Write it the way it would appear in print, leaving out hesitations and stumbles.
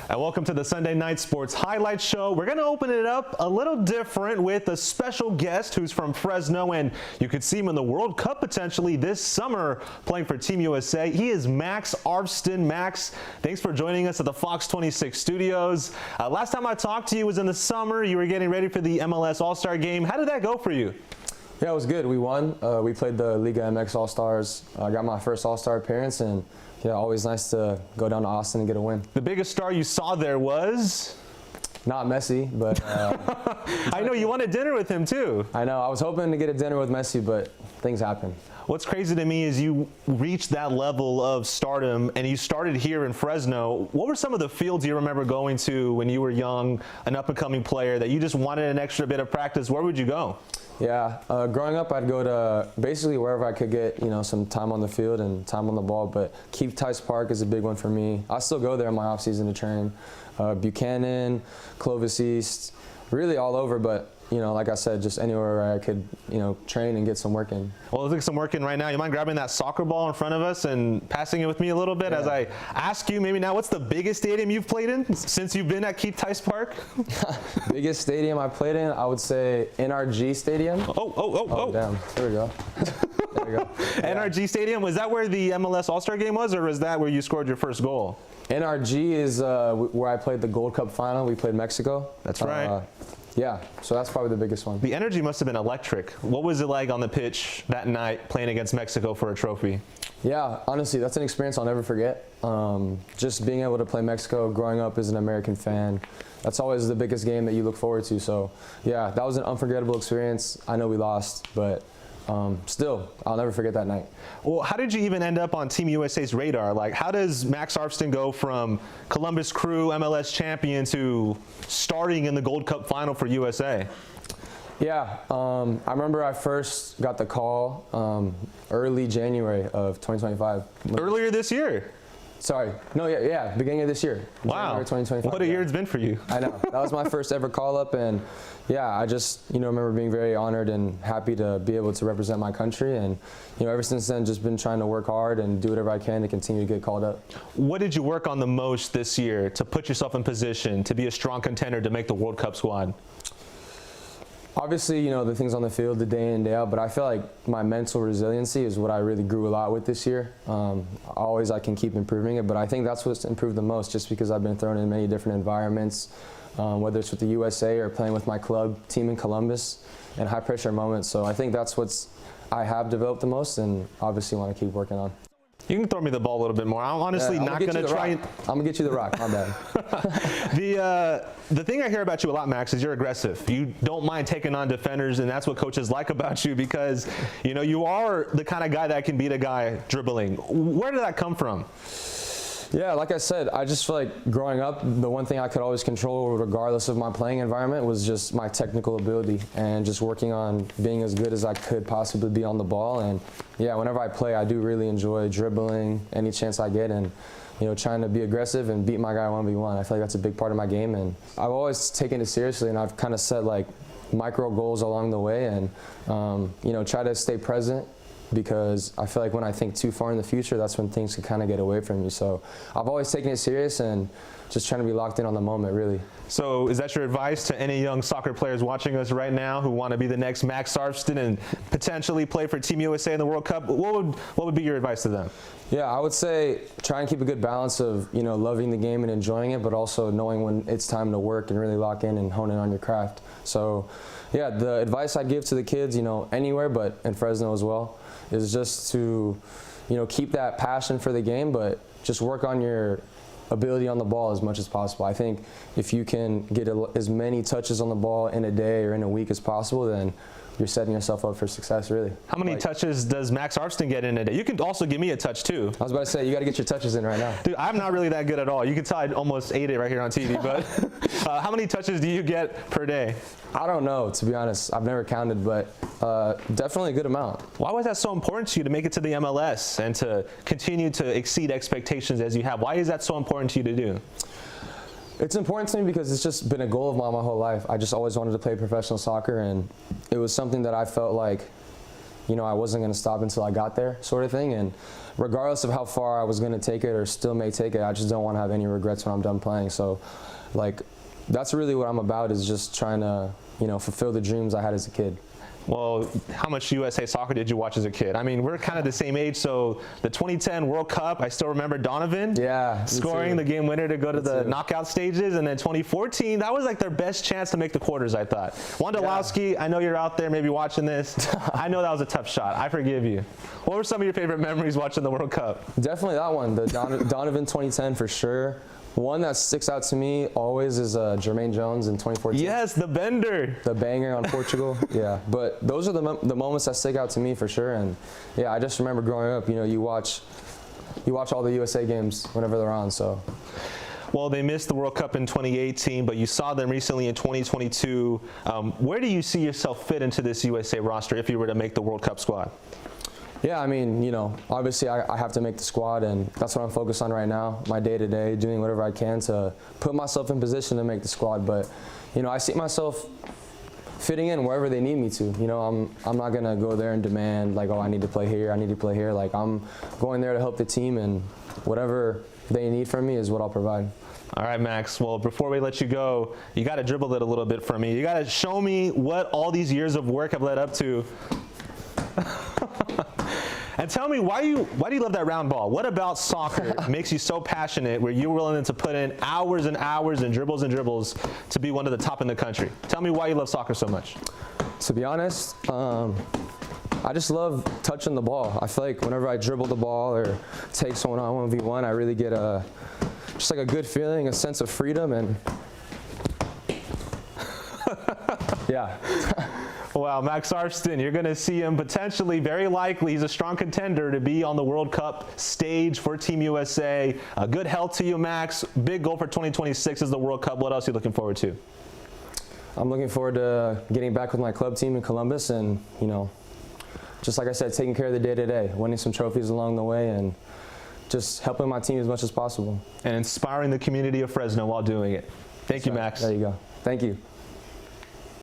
And welcome to the Sunday Night Sports Highlight Show. We're going to open it up a little different with a special guest who's from Fresno, and you could see him in the World Cup potentially this summer playing for Team USA. He is Max Arfsten. Max, thanks for joining us at the Fox 26 studios. Last time I talked to you was in the summer. You were getting ready for the MLS All-Star game. How did that go for you? Yeah, it was good. We won. We played the Liga MX All-Stars. I got my first All-Star appearance, and yeah, always nice to go down to Austin and get a win. The biggest star you saw there was? Not Messi, but I know you wanted dinner with him too. I know. I was hoping to get a dinner with Messi, but things happen. What's crazy to me is you reached that level of stardom and you started here in Fresno. What were some of the fields you remember going to when you were young, an up-and-coming player, that you just wanted an extra bit of practice? Where would you go? Yeah, growing up, I'd go to basically wherever I could get, some time on the field and time on the ball. But Keith Tice Park is a big one for me. I still go there in my off season to train. Buchanan, Clovis East, really all over. But like I said, just anywhere where I could, train and get some work in. Well, let's get some work in right now. You mind grabbing that soccer ball in front of us and passing it with me a little bit as I ask you maybe now, what's the biggest stadium you've played in since you've been at Keith Tice Park? Biggest stadium I played in, I would say NRG Stadium. Oh, damn. There we go. There we go. NRG Stadium, was that where the MLS All-Star game was, or was that where you scored your first goal? NRG is where I played the Gold Cup final. We played Mexico. That's right. Yeah, so that's probably the biggest one. The energy must have been electric. What was it like on the pitch that night playing against Mexico for a trophy? Yeah, honestly, that's an experience I'll never forget. Just being able to play Mexico, growing up as an American fan, that's always the biggest game that you look forward to. So, yeah, that was an unforgettable experience. I know we lost, but still, I'll never forget that night. Well, how did you even end up on Team USA's radar? Like, how does Max Arfsten go from Columbus Crew MLS champion to starting in the Gold Cup final for USA? Yeah, I remember I first got the call early January of 2025. Earlier this year? Sorry. No, yeah, beginning of this year. Wow. January 2025. What a year it's been for you. I know. That was my first ever call-up, and yeah, I just, remember being very honored and happy to be able to represent my country, and, ever since then, just been trying to work hard and do whatever I can to continue to get called up. What did you work on the most this year to put yourself in position to be a strong contender to make the World Cup squad? Obviously, the things on the field, the day in and day out, but I feel like my mental resiliency is what I really grew a lot with this year. Always I can keep improving it, but I think that's what's improved the most, just because I've been thrown in many different environments, whether it's with the USA or playing with my club team in Columbus, and high pressure moments. So I think that's what's I have developed the most, and obviously want to keep working on. You can throw me the ball a little bit more. I'm honestly not going to try. I'm going to get you the rock. My bad. The thing I hear about you a lot, Max, is you're aggressive. You don't mind taking on defenders, and that's what coaches like about you, because you are the kind of guy that can beat a guy dribbling. Where did that come from? Yeah, like I said, I just feel like growing up, the one thing I could always control, regardless of my playing environment, was just my technical ability and just working on being as good as I could possibly be on the ball. And yeah, whenever I play, I do really enjoy dribbling any chance I get, and trying to be aggressive and beat my guy 1v1. I feel like that's a big part of my game, and I've always taken it seriously, and I've kind of set like micro goals along the way, and try to stay present, because I feel like when I think too far in the future, that's when things can kind of get away from you. So I've always taken it serious and just trying to be locked in on the moment, really. So is that your advice to any young soccer players watching us right now who want to be the next Max Arfsten and potentially play for Team USA in the World Cup? What would be your advice to them? Yeah, I would say try and keep a good balance of, loving the game and enjoying it, but also knowing when it's time to work and really lock in and hone in on your craft. So yeah, the advice I give to the kids, anywhere, but in Fresno as well, is just to, keep that passion for the game, but just work on your ability on the ball as much as possible. I think if you can get as many touches on the ball in a day or in a week as possible, then you're setting yourself up for success, really. How many touches does Max Arfsten get in a day? You can also give me a touch, too. I was about to say, you got to get your touches in right now. Dude, I'm not really that good at all. You can tell I almost ate it right here on TV, but how many touches do you get per day? I don't know, to be honest. I've never counted, but definitely a good amount. Why was that so important to you to make it to the MLS and to continue to exceed expectations as you have? Why is that so important to you to do? It's important to me because it's just been a goal of mine my whole life. I just always wanted to play professional soccer, and it was something that I felt like I wasn't going to stop until I got there, sort of thing. And regardless of how far I was going to take it or still may take it, I just don't want to have any regrets when I'm done playing. So, like, that's really what I'm about, is just trying to, fulfill the dreams I had as a kid. Well, how much USA soccer did you watch as a kid? I mean, we're kind of the same age, so the 2010 World Cup, I still remember Donovan scoring the game winner to go to the knockout stages, and then 2014, that was like their best chance to make the quarters, I thought. Wondolowski, I know you're out there maybe watching this. I know that was a tough shot. I forgive you. What were some of your favorite memories watching the World Cup? Definitely that one, the Donovan 2010 for sure. One that sticks out to me always is Jermaine Jones in 2014. Yes, the bender. The banger on Portugal. Yeah, but those are the moments that stick out to me for sure. And yeah, I just remember growing up, you watch all the USA games whenever they're on, so. Well, they missed the World Cup in 2018, but you saw them recently in 2022. Where do you see yourself fit into this USA roster if you were to make the World Cup squad? Yeah, I mean, obviously I have to make the squad, and that's what I'm focused on right now, my day-to-day, doing whatever I can to put myself in position to make the squad. But, I see myself fitting in wherever they need me to. I'm not going to go there and demand, like, oh, I need to play here, I need to play here. Like, I'm going there to help the team, and whatever they need from me is what I'll provide. All right, Max. Well, before we let you go, you got to dribble it a little bit for me. You got to show me what all these years of work have led up to. And tell me, why do you love that round ball? What about soccer makes you so passionate where you're willing to put in hours and hours and dribbles to be one of the top in the country? Tell me why you love soccer so much. To be honest, I just love touching the ball. I feel like whenever I dribble the ball or take someone on 1v1, I really get just like a good feeling, a sense of freedom, and yeah. Wow, Max Arfsten, you're going to see him potentially, very likely, he's a strong contender to be on the World Cup stage for Team USA. Good health to you, Max. Big goal for 2026 is the World Cup. What else are you looking forward to? I'm looking forward to getting back with my club team in Columbus and, just like I said, taking care of the day-to-day, winning some trophies along the way, and just helping my team as much as possible. And inspiring the community of Fresno while doing it. Thank you, Max. There you go. Thank you.